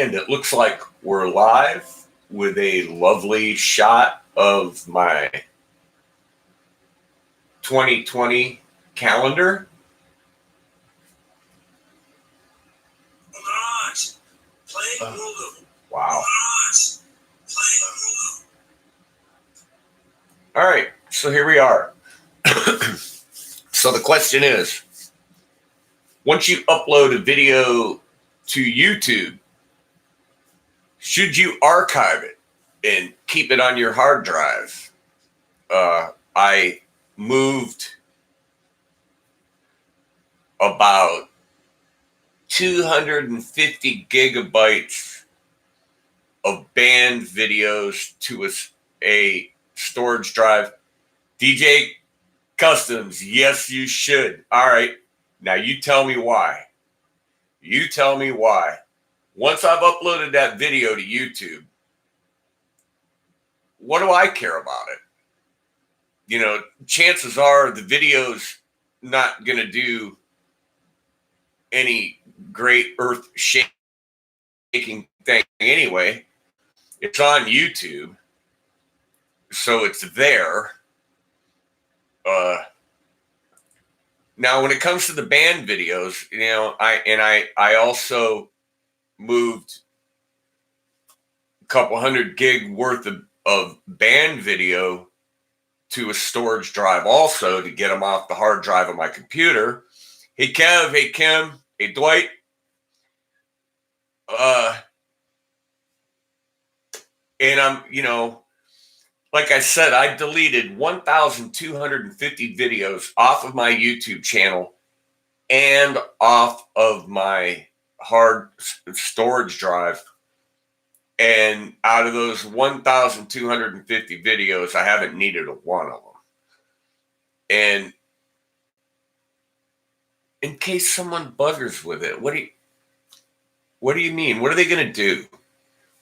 And it looks like we're live with a lovely shot of my 2020 calendar. Wow. All right, so here we are. So the question is, once you upload a video to YouTube, should you archive it and keep it on your hard drive? I moved about 250 gigabytes of banned videos to a storage drive. DJ Customs, yes, you should. All right, now you tell me why. You tell me why. Once I've uploaded that video to YouTube, what do I care about it? You know, chances are the video's not going to do any great earth-shaking thing anyway. It's on YouTube, so it's there. Now, when it comes to the banned videos, you know, I also moved a couple hundred gig worth of banned video to a storage drive also to get them off the hard drive of my computer. Hey, Kev. Hey, Kim. Hey, Dwight. And I'm, you know, like I said, I deleted 1,250 videos off of my YouTube channel and off of my hard storage drive. And out of those 1,250 videos, I haven't needed one of them. And in case someone buggers with it, what do you mean? What are they going to do?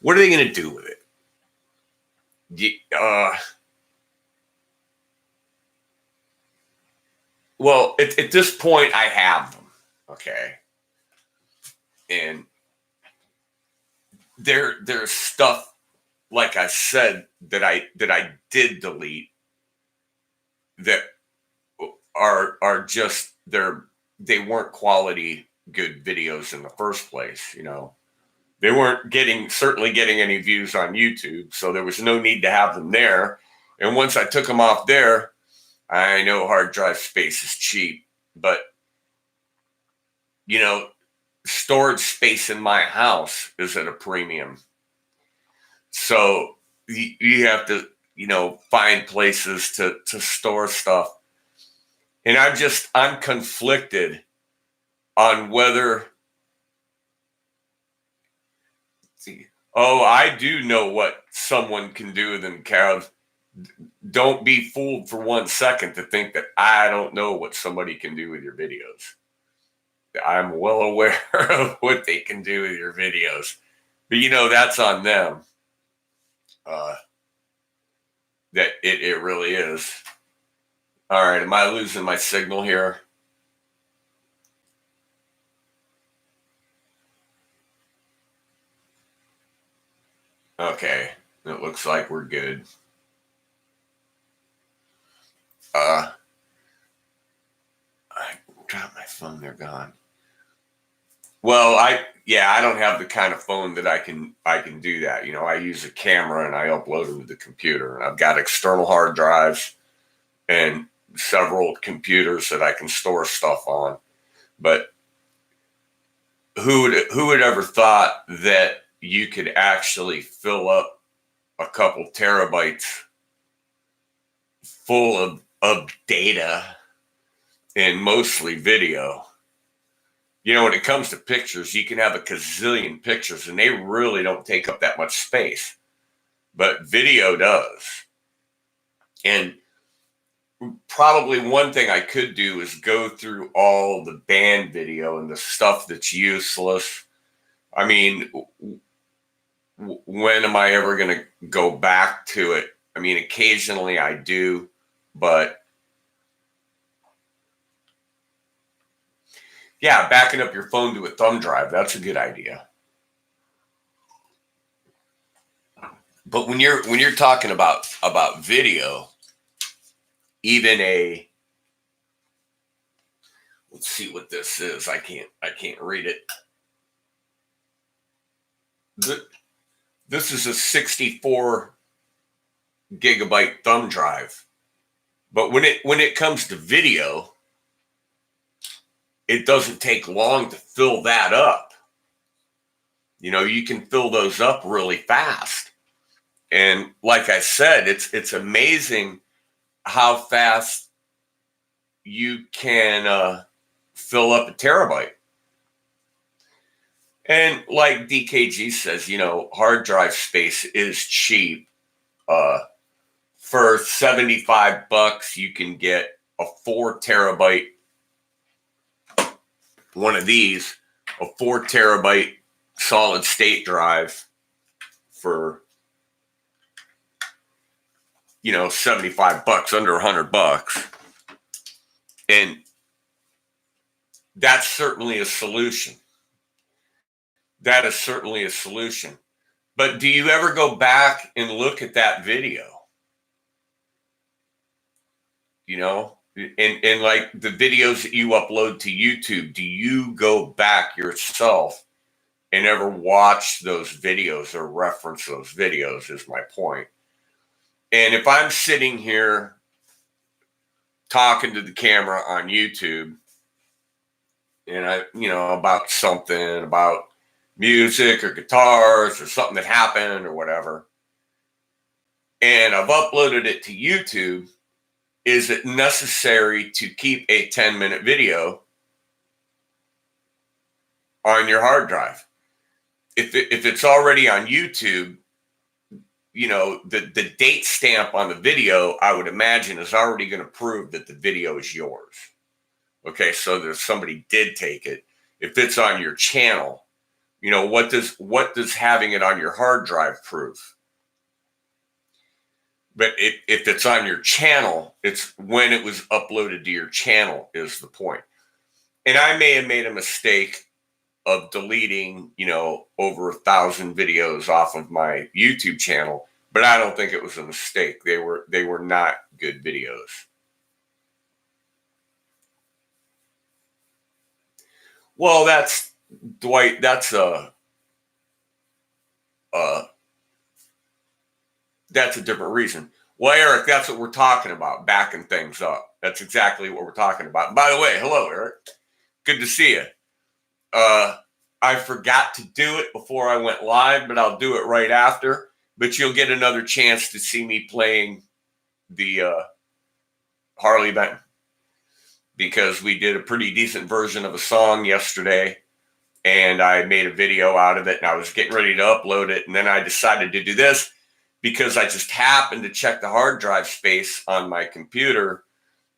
What are they going to do with it? Well, at this point, I have them. Okay. And there's stuff, like I said, that I did delete that are just they weren't quality good videos in the first place. You know, they weren't certainly getting any views on YouTube, so there was no need to have them there. And once I took them off there, I know hard drive space is cheap, but you know, storage space in my house is at a premium. So you have to, you know, find places to store stuff. And I'm conflicted on whether, I do know what someone can do with them, Kev. Don't be fooled for 1 second to think that I don't know what somebody can do with your videos. I'm well aware of what they can do with your videos. But, you know, that's on them. That it really is. All right, am I losing my signal here? Okay, it looks like we're good. I dropped my phone, they're gone. Well, I don't have the kind of phone that I can do that. You know, I use a camera and I upload them to the computer. And I've got external hard drives and several computers that I can store stuff on. But who would ever thought that you could actually fill up a couple terabytes full of data and mostly video? You know, when it comes to pictures, you can have a gazillion pictures and they really don't take up that much space. But video does. And probably one thing I could do is go through all the banned video and the stuff that's useless. I mean, when am I ever going to go back to it? I mean, occasionally I do, but yeah, backing up your phone to a thumb drive, that's a good idea. But when you're talking about video, even let's see what this is. I can't read it. This is a 64 gigabyte thumb drive. But when it comes to video, it doesn't take long to fill that up. You can fill those up really fast. And like I said, it's amazing how fast you can fill up a terabyte. And like DKG says, hard drive space is cheap. For $75, you can get a 4 terabyte one of these, a 4 terabyte solid state drive for $75, under $100. And that's certainly a solution. That is certainly a solution. But do you ever go back and look at that video? And like the videos that you upload to YouTube, do you go back yourself and ever watch those videos or reference those videos, is my point. And if I'm sitting here talking to the camera on YouTube and about something, about music or guitars or something that happened or whatever, and I've uploaded it to YouTube, is it necessary to keep a 10-minute video on your hard drive? If it's already on YouTube, the date stamp on the video, I would imagine, is already going to prove that the video is yours. Okay, so there's somebody did take it. If it's on your channel, what does having it on your hard drive prove? But if it's on your channel, it's when it was uploaded to your channel is the point. And I may have made a mistake of deleting, over 1,000 videos off of my YouTube channel, but I don't think it was a mistake. They were not good videos. Well, that's Dwight. That's a different reason. Well, Eric, that's what we're talking about, backing things up. That's exactly what we're talking about. And by the way, hello, Eric. Good to see you. I forgot to do it before I went live, but I'll do it right after. But you'll get another chance to see me playing the Harley Benton, because we did a pretty decent version of a song yesterday, and I made a video out of it, and I was getting ready to upload it, and then I decided to do this because I just happened to check the hard drive space on my computer,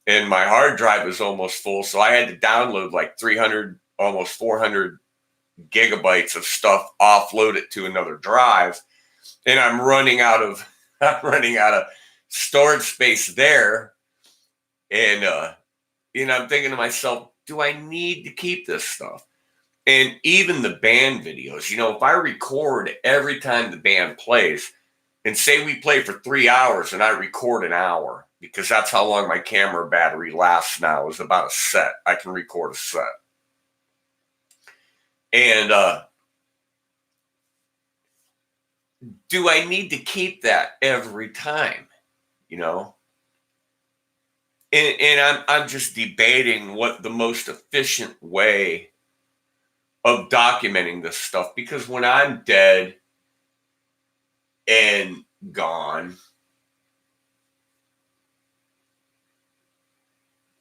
and my hard drive was almost full, so I had to download like 300, almost 400 gigabytes of stuff, offload it to another drive, and I'm running out of storage space there, and I'm thinking to myself, do I need to keep this stuff? And even the band videos, if I record every time the band plays, and say we play for 3 hours and I record an hour, because that's how long my camera battery lasts now, is about a set. I can record a set. And do I need to keep that every time? And I'm just debating what the most efficient way of documenting this stuff, because when I'm dead and gone,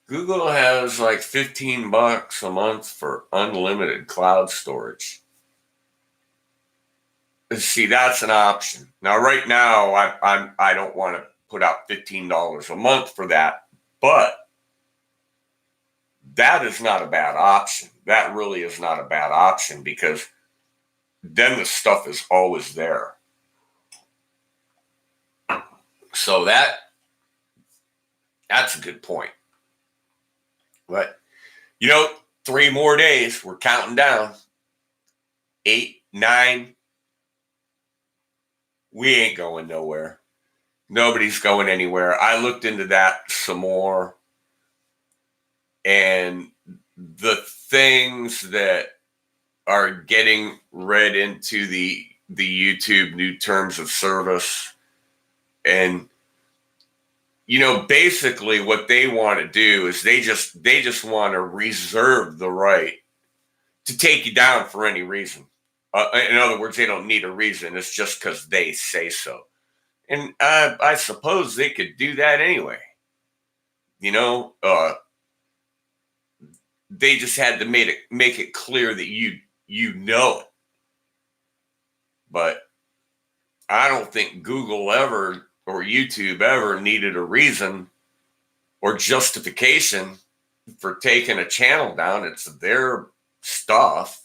Google has like $15 a month for unlimited cloud storage. See, that's an option. Now, right now, I don't want to put out $15 a month for that, but that is not a bad option. That really is not a bad option, because then the stuff is always there. So that's a good point. But 3 more days, we're counting down. 8, 9, We ain't going nowhere. Nobody's going anywhere. I looked into that some more, and the things that are getting read into the YouTube new terms of service, and basically what they want to do is they just want to reserve the right to take you down for any reason. In other words, they don't need a reason. It's just because they say so. And I suppose they could do that anyway. They just had to make it clear that you know it. But I don't think Google ever or YouTube ever needed a reason or justification for taking a channel down. It's their stuff.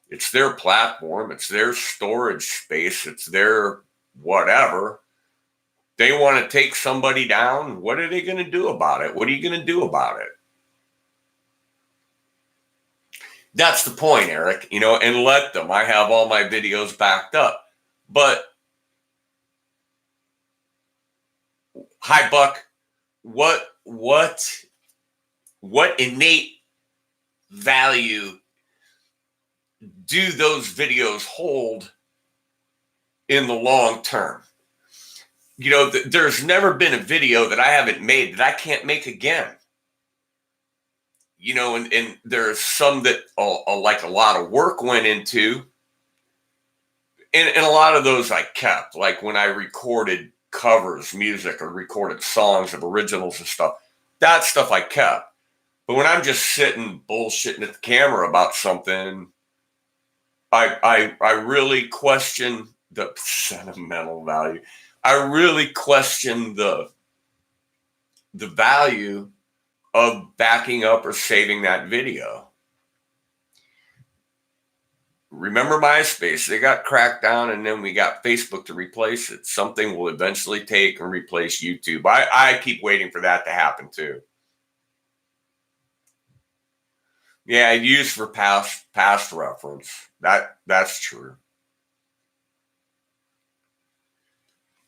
It's their platform. It's their storage space. It's their whatever. They want to take somebody down. What are they going to do about it? What are you going to do about it? That's the point, Eric, and let them. I have all my videos backed up. But, hi, Buck, what innate value do those videos hold in the long term? There's never been a video that I haven't made that I can't make again. And there's some that like a lot of work went into, and a lot of those I kept, like when I recorded covers, music, or recorded songs of originals and stuff. That stuff I kept. But when I'm just sitting bullshitting at the camera about something, I really question the sentimental value. I really question the value of backing up or saving that video. Remember MySpace? They got cracked down, and then we got Facebook to replace it. Something will eventually take and replace YouTube. I keep waiting for that to happen too. Yeah, used for past reference. That's true.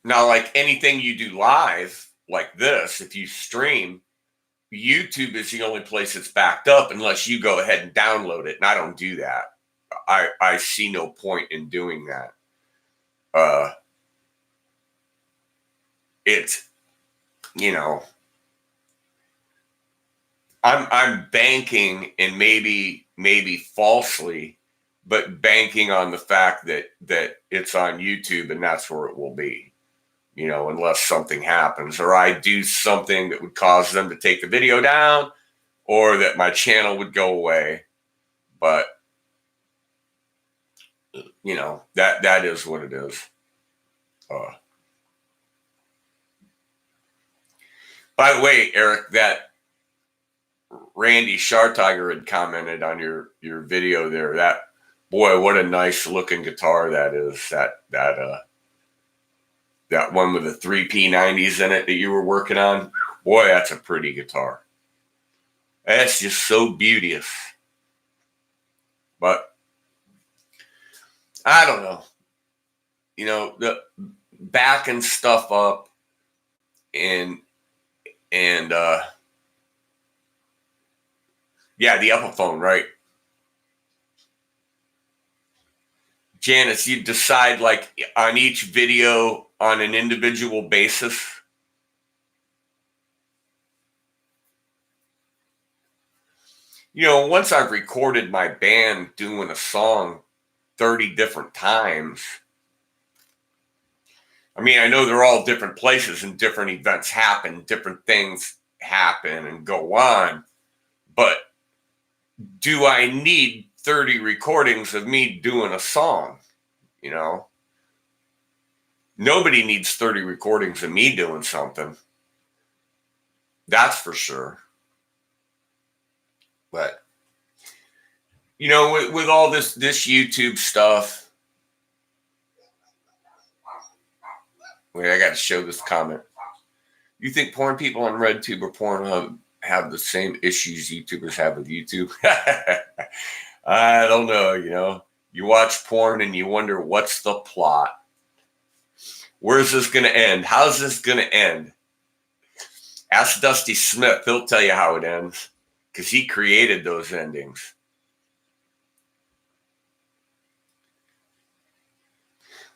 Now, like anything you do live, like this, if you stream, YouTube is the only place it's backed up unless you go ahead and download it. And I don't do that. I see no point in doing that. It's, I'm banking, and maybe falsely, but banking on the fact that it's on YouTube and that's where it will be. Unless something happens or I do something that would cause them to take the video down or that my channel would go away. But, that is what it is. By the way, Eric, that Randy Schartiger had commented on your video there. That, boy, what a nice looking guitar that is. That one with the 3 P90s in it that you were working on. Boy, that's a pretty guitar. That's just so beauteous. But I don't know. The backing stuff up and yeah, the Epiphone, right? Janice, you decide like on each video on an individual basis. Once I've recorded my band doing a song 30 different times, I mean, I know they're all different places and different events happen, different things happen and go on, but do I need 30 recordings of me doing a song? Nobody needs 30 recordings of me doing something. That's for sure. But, with all this YouTube stuff, wait, I got to show this comment. You think porn people on RedTube or Pornhub have the same issues YouTubers have with YouTube? I don't know. You watch porn and you wonder what's the plot. Where's this going to end? How's this going to end? Ask Dusty Smith. He'll tell you how it ends because he created those endings.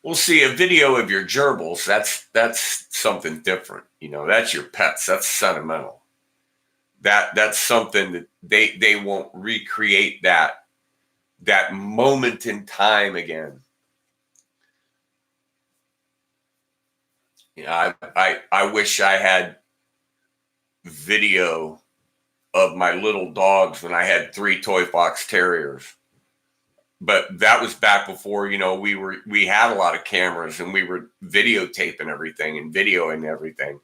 Well, see, a video of your gerbils, that's something different. That's your pets. That's sentimental. That's something that they won't recreate that moment in time again. I wish I had video of my little dogs when I had 3 toy fox terriers. But that was back before, we had a lot of cameras and we were videotaping everything and videoing everything.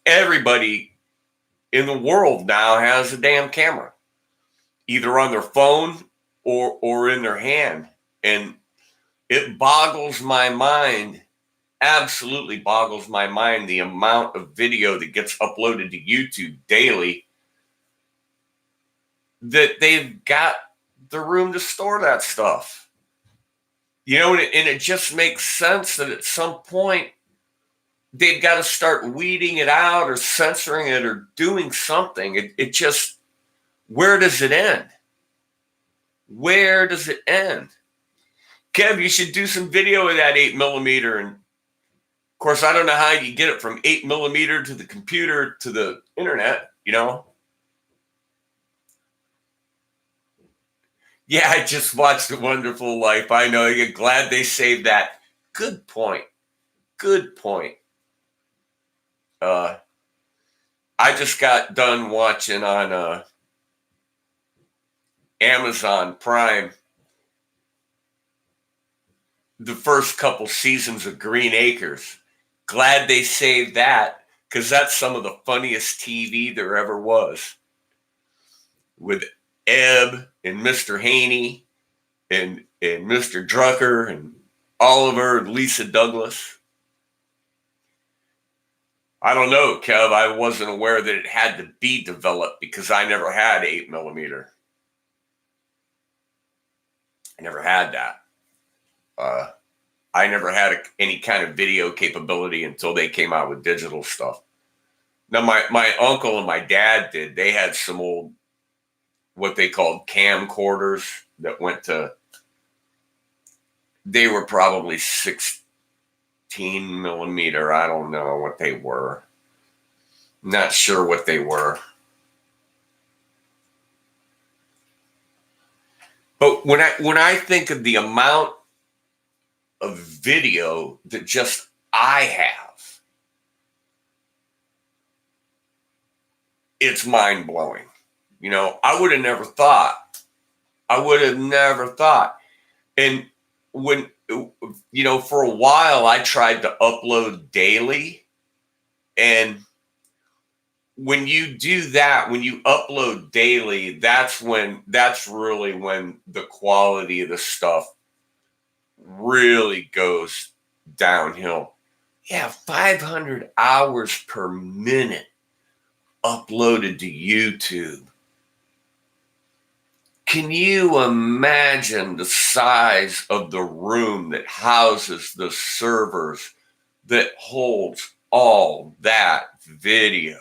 Everybody in the world now has a damn camera, either on their phone or in their hand. And it boggles my mind, absolutely boggles my mind, the amount of video that gets uploaded to YouTube daily that they've got the room to store that stuff. And it just makes sense that at some point they've got to start weeding it out or censoring it or doing something. It just, where does it end? Where does it end? Kev, you should do some video of that 8mm. And of course, I don't know how you get it from 8mm to the computer to the internet, Yeah, I just watched A Wonderful Life. I know. You're glad they saved that. Good point. Good point. I just got done watching on Amazon Prime the first couple seasons of Green Acres. Glad they saved that because that's some of the funniest TV there ever was. With Ebb and Mr. Haney and Mr. Drucker and Oliver and Lisa Douglas. I don't know, Kev. I wasn't aware that it had to be developed because I never had 8mm. I never had that. I never had any kind of video capability until they came out with digital stuff. Now, my uncle and my dad did. They had some old, what they called camcorders that went to, they were probably 16mm. I don't know what they were. Not sure what they were. But when I think of the amount of video that just I have, it's mind blowing. I would have never thought. And when, for a while I tried to upload daily. And when you do that, when you upload daily, that's really when the quality of the stuff really goes downhill. Yeah, 500 hours per minute uploaded to YouTube. Can you imagine the size of the room that houses the servers that holds all that video?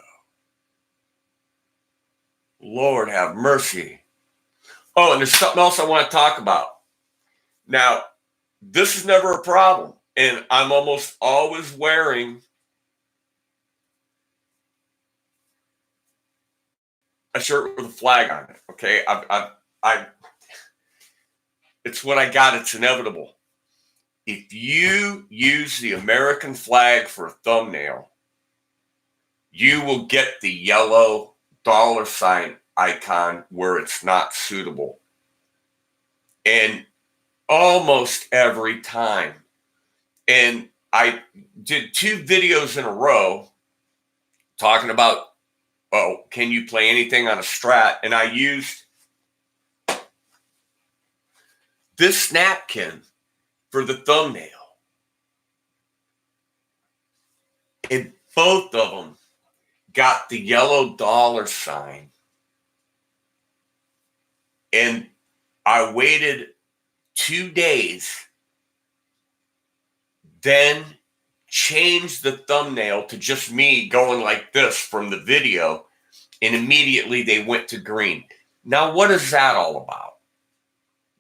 Lord have mercy. Oh, and there's something else I want to talk about. Now, this is never a problem, and I'm almost always wearing a shirt with a flag on it. Okay, it's what I got. It's inevitable. If you use the American flag for a thumbnail, you will get the yellow $ icon where it's not suitable. And almost every time. And I did 2 videos in a row talking about, can you play anything on a Strat? And I used this napkin for the thumbnail. And both of them got the yellow $. And I waited 2 days. Then changed the thumbnail to just me going like this from the video, and immediately they went to green. Now, what is that all about?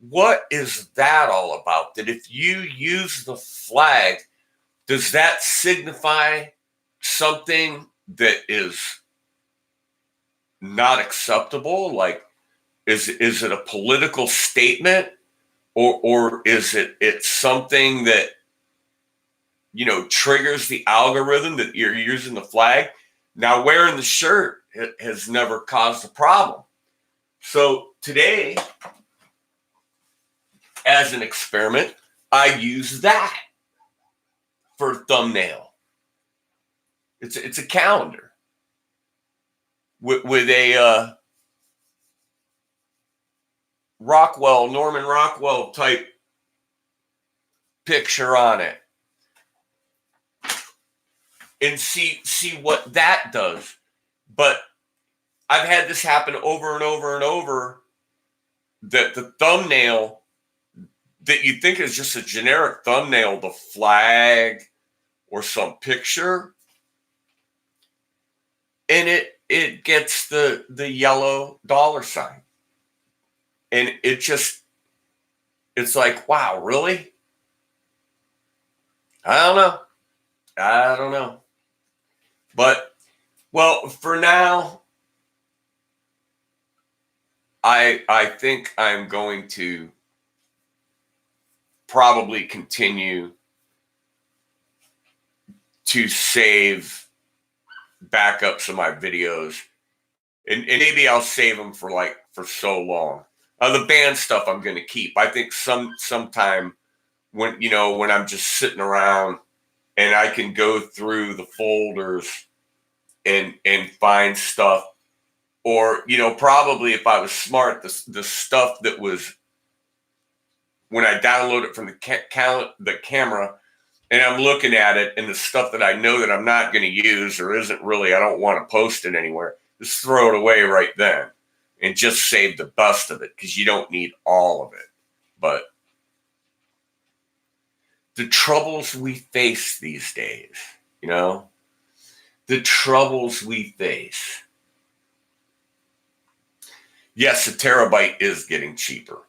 What is that all about? That if you use the flag, does that signify something that is not acceptable? Like, is it a political statement, or is it something that, you know, triggers the algorithm that you're using the flag? Now, wearing the shirt has never caused a problem. So today, as an experiment, I use that for thumbnail. It's a calendar with a Norman Rockwell type picture on it, and see what that does. But I've had this happen over and over and over, that the thumbnail that you think is just a generic thumbnail, the flag or some picture, and it gets the yellow dollar sign. And it's like, wow, really? I don't know. But, well, for now, I think I'm going to probably continue to save backups of my videos, and maybe I'll save them for so long. The band stuff I'm going to keep. I think sometime when I'm just sitting around and I can go through the folders and find stuff, or probably if I was smart, the stuff that was when I download it from the camera, and I'm looking at it, and the stuff that I know that I'm not going to use or isn't really, I don't want to post it anywhere, just throw it away right then and just save the best of it, because you don't need all of it. But the troubles we face these days, the troubles we face. Yes, a terabyte is getting cheaper.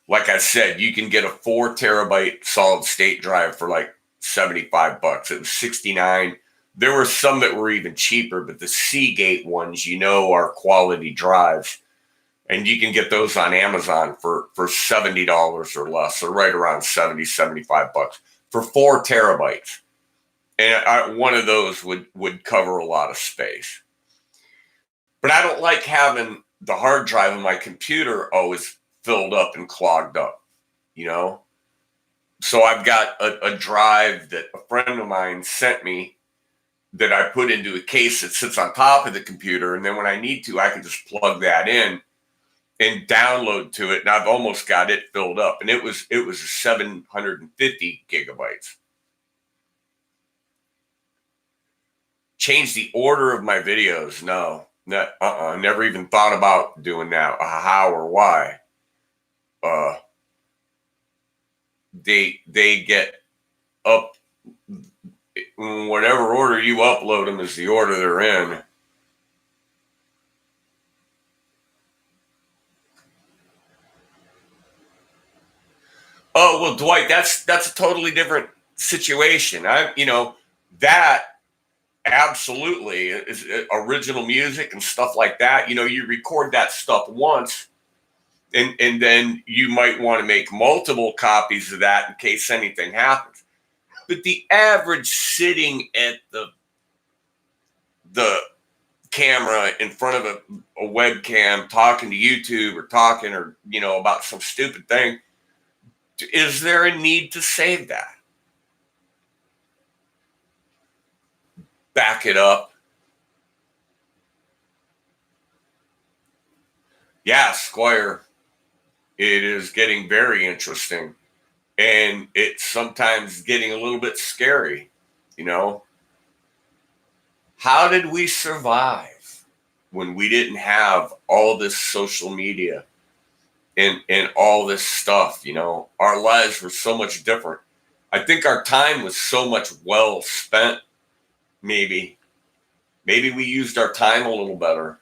Like I said, you can get a 4 terabyte solid state drive for like $75. It was $69. There were some that were even cheaper, but the Seagate ones, are quality drives. And you can get those on Amazon for $70 or less, or right around $75 for 4 terabytes. And one of those would cover a lot of space. But I don't like having the hard drive in my computer always filled up and clogged up, So I've got a drive that a friend of mine sent me that I put into a case that sits on top of the computer. And then when I need to, I can just plug that in and download to it. And I've almost got it filled up. And it was 750 gigabytes. Change the order of my videos? No. Never even thought about doing that. How or why? They get up, whatever order you upload them is the order they're in. Oh, well, Dwight, that's a totally different situation. That absolutely is original music and stuff like that. You record that stuff once, and then you might want to make multiple copies of that in case anything happens. But the average sitting at the camera in front of a webcam talking to YouTube or talking about some stupid thing, is there a need to save that? Back it up. Yeah, Squire, it is getting very interesting, and it's sometimes getting a little bit scary. How did we survive when we didn't have all this social media and all this stuff? Our lives were so much different. I think our time was so much well spent. Maybe we used our time a little better.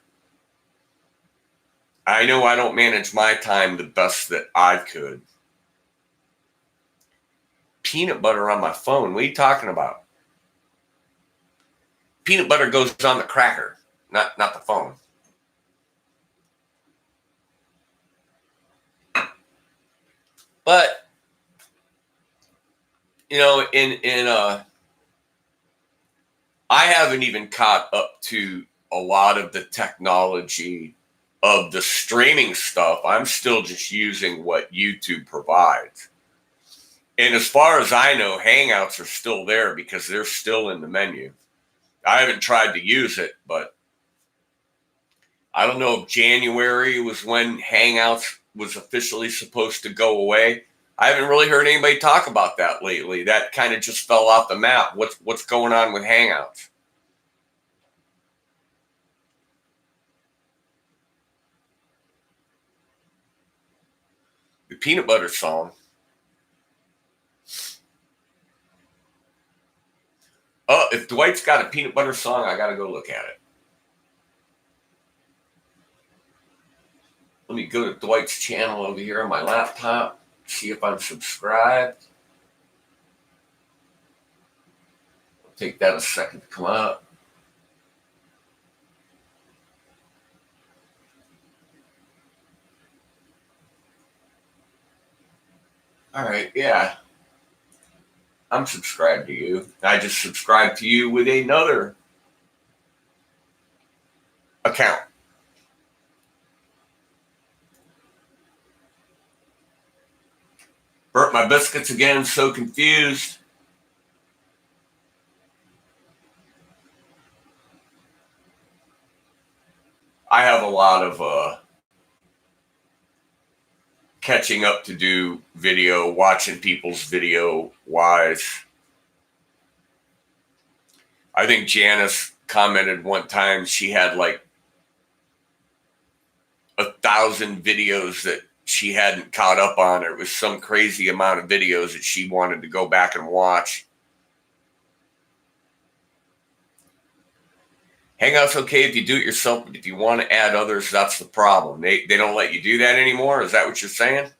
I know I don't manage my time the best that I could. Peanut butter on my phone. What are you talking about? Peanut butter goes on the cracker, not the phone. But I haven't even caught up to a lot of the technology of the streaming stuff. I'm still just using what YouTube provides. And as far as I know, Hangouts are still there because they're still in the menu. I haven't tried to use it, but I don't know if January was when Hangouts was officially supposed to go away. I haven't really heard anybody talk about that lately. That kind of just fell off the map. What's going on with Hangouts? The peanut butter song. Oh, if Dwight's got a peanut butter song, I got to go look at it. Let me go to Dwight's channel over here on my laptop, see if I'm subscribed. It'll take that a second to come up. All right, yeah. I'm subscribed to you. I just subscribed to you with another account. Burnt my biscuits again, so confused. I have a lot of catching up to do video, watching people's video wise. I think Janice commented one time she had like 1,000 videos that she hadn't caught up on. It was some crazy amount of videos that she wanted to go back and watch. Hangout's okay if you do it yourself, but if you want to add others, that's the problem. They don't let you do that anymore. Is that what you're saying?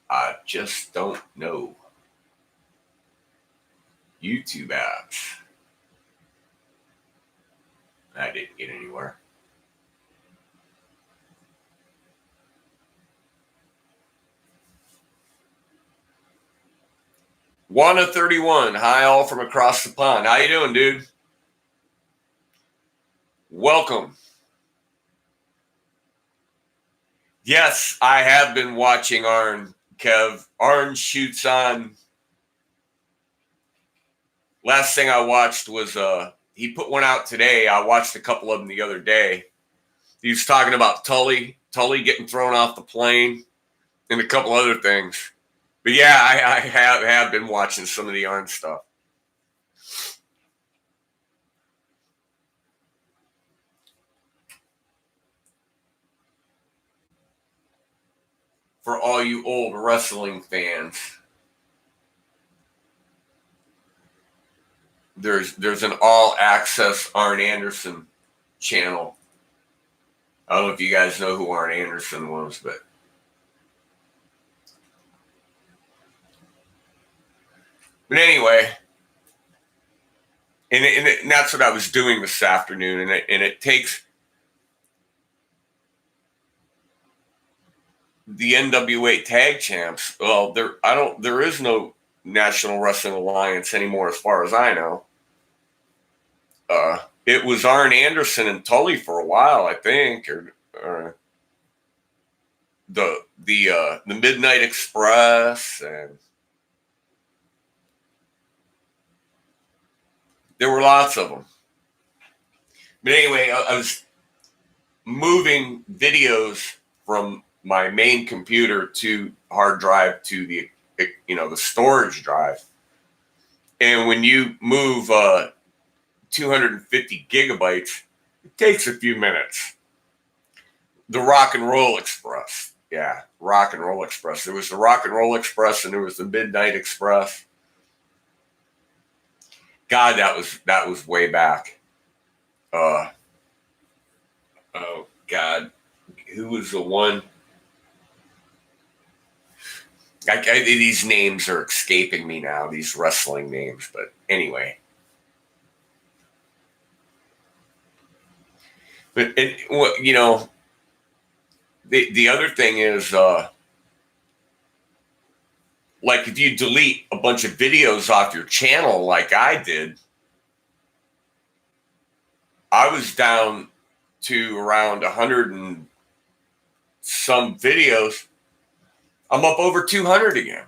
I just don't know. YouTube apps. I didn't get anywhere. Wanna 31. Hi, all from across the pond. How you doing, dude? Welcome. Yes, I have been watching Arn, Kev. Arn shoots on. Last thing I watched was he put one out today. I watched a couple of them the other day. He was talking about Tully getting thrown off the plane, and a couple other things. But yeah, I have been watching some of the Arn stuff. For all you old wrestling fans, there's an all access Arn Anderson channel. I don't know if you guys know who Arn Anderson was, but anyway, and that's what I was doing this afternoon, and it takes the NWA Tag Champs. Well, there is no National Wrestling Alliance anymore, as far as I know. It was Arn Anderson and Tully for a while, I think, or the Midnight Express, and there were lots of them. But anyway, I was moving videos from my main computer to hard drive to the storage drive, and when you move 250 gigabytes, it takes a few minutes. The Rock and Roll Express. Yeah, Rock and Roll Express. There was the Rock and Roll Express, and there was the Midnight Express. God, that was way back. Oh God, who was the one? These names are escaping me now. These wrestling names, but anyway. But you know, the other thing is, like if you delete a bunch of videos off your channel, like I did, I was down to around 100 and some videos. I'm up over 200 again.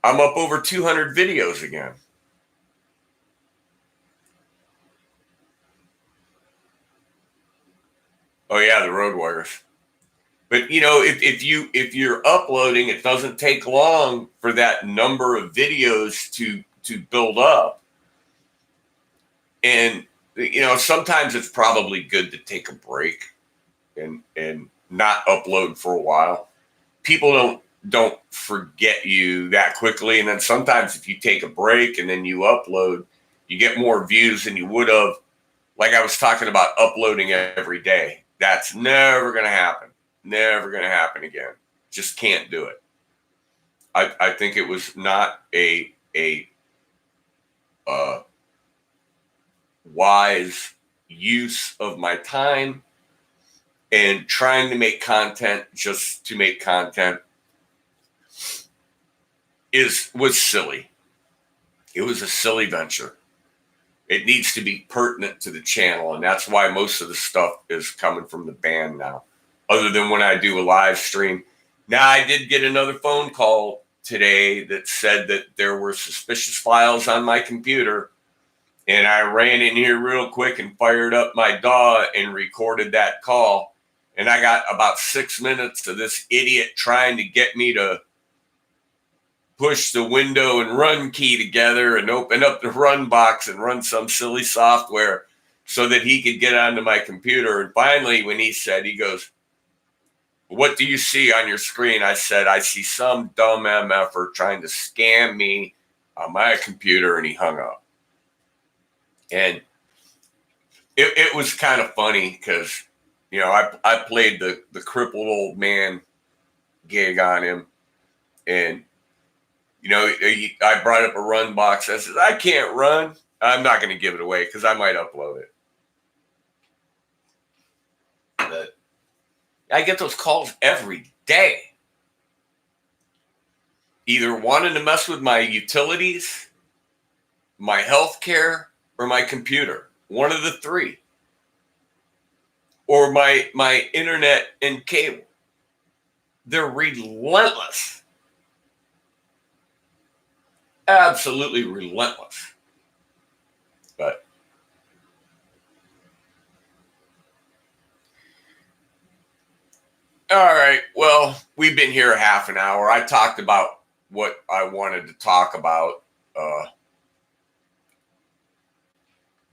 I'm up over 200 videos again. Oh yeah, the Road Warriors. But you know, if you're uploading, it doesn't take long for that number of videos to build up. And you know, sometimes it's probably good to take a break and not upload for a while. People don't forget you that quickly, and then sometimes if you take a break and then you upload, you get more views than you would have. Like I was talking about uploading every day. That's never going to happen. Never going to happen again. Just can't do it. I think it was not a wise use of my time, and trying to make content just to make content was silly. It was a silly venture. It needs to be pertinent to the channel, and that's why most of the stuff is coming from the band now, other than when I do a live stream. Now, I did get another phone call today that said that there were suspicious files on my computer, and I ran in here real quick and fired up my DAW and recorded that call, and I got about 6 minutes of this idiot trying to get me to push the window and run key together and open up the run box and run some silly software so that he could get onto my computer. And finally, when he goes, "What do you see on your screen?" I said, "I see some dumb MFer trying to scam me on my computer," and he hung up. And it was kind of funny because, you know, I played the crippled old man gig on him, and you know, I brought up a run box. I said, "I can't run." I'm not going to give it away because I might upload it. But I get those calls every day, either wanting to mess with my utilities, my health care, or my computer. One of the three. Or my internet and cable. They're relentless. Absolutely relentless. But all right, well, we've been here a half an hour. I talked about what I wanted to talk about.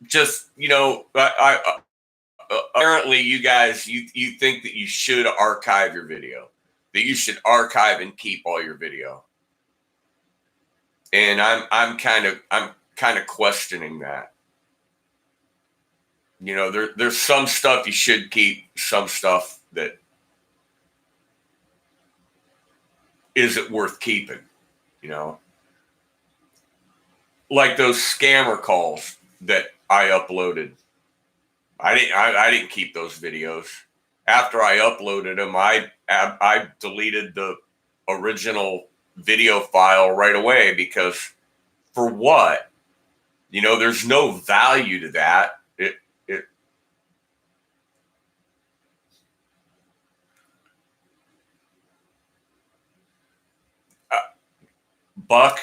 Just, you know, apparently you guys, you think that you should archive your video, that you should archive and keep all your video. And I'm kind of questioning that. You know, there's some stuff you should keep, some stuff that isn't worth keeping, you know. Like those scammer calls that I uploaded. I didn't keep those videos. After I uploaded them, I deleted the original video file right away, because for what? You know, there's no value to that. Buck,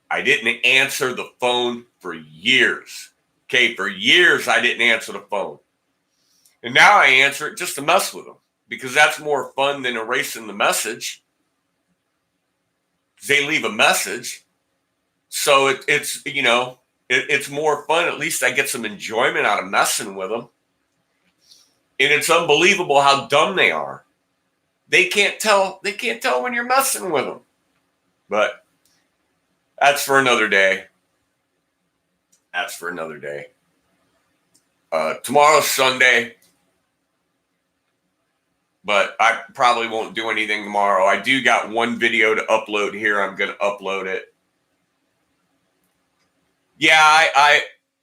I didn't answer the phone for years. Okay, for years I didn't answer the phone. And now I answer it just to mess with them, because that's more fun than erasing the message. They leave a message. So it's, you know, it's more fun. At least I get some enjoyment out of messing with them. And it's unbelievable how dumb they are. they can't tell when you're messing with them. But that's for another day. That's for another day. Tomorrow's Sunday, but I probably won't do anything tomorrow. I do got one video to upload here. I'm going to upload it. Yeah,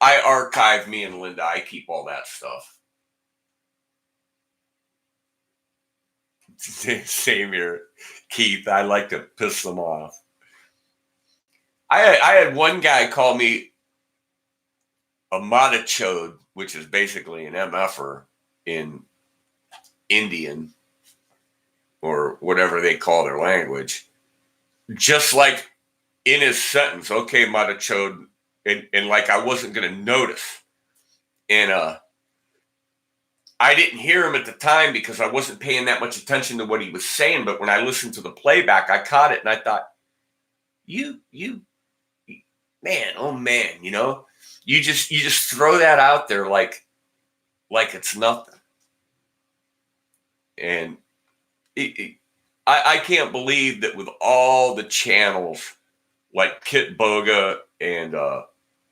I archive me and Linda. I keep all that stuff. Same here, Keith. I like to piss them off. I had one guy call me a Madachode, which is basically an MFer in Indian or whatever they call their language. Just like in his sentence, okay, Madachode, and like I wasn't going to notice. And I didn't hear him at the time because I wasn't paying that much attention to what he was saying. But when I listened to the playback, I caught it and I thought, you, man, oh man, you know, you just throw that out there like it's nothing. And I can't believe that with all the channels like Kitboga and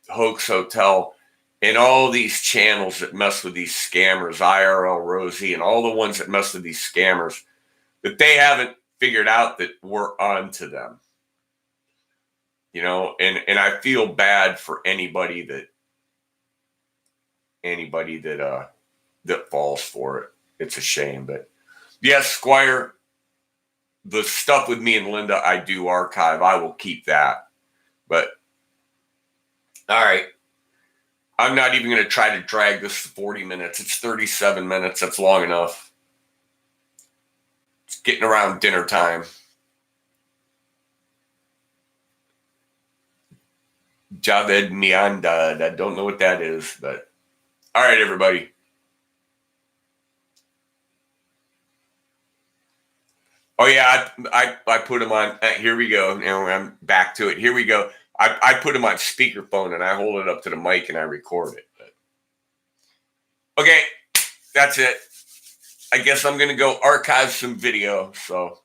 Hoax Hotel and all these channels that mess with these scammers, IRL Rosie and all the ones that mess with these scammers, that they haven't figured out that we're onto them. You know, and I feel bad for anybody that falls for it. It's a shame. But yes, Squire, the stuff with me and Linda, I do archive. I will keep that. But all right. I'm not even going to try to drag this to 40 minutes. It's 37 minutes. That's long enough. It's getting around dinner time. Javed Mianda. I don't know what that is, but all right, everybody. Oh yeah, I put him on. Here we go. Now I'm back to it. Here we go. I put him on speakerphone and I hold it up to the mic and I record it. But, okay, that's it. I guess I'm going to go archive some video. So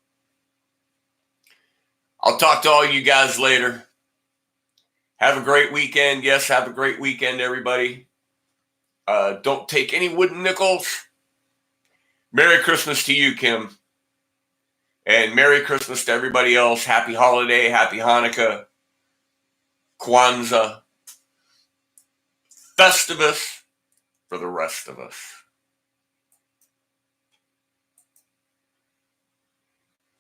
I'll talk to all you guys later. Have a great weekend. Yes, have a great weekend, everybody. Don't take any wooden nickels. Merry Christmas to you, Kim. And Merry Christmas to everybody else. Happy holiday, happy Hanukkah, Kwanzaa, Festivus for the rest of us.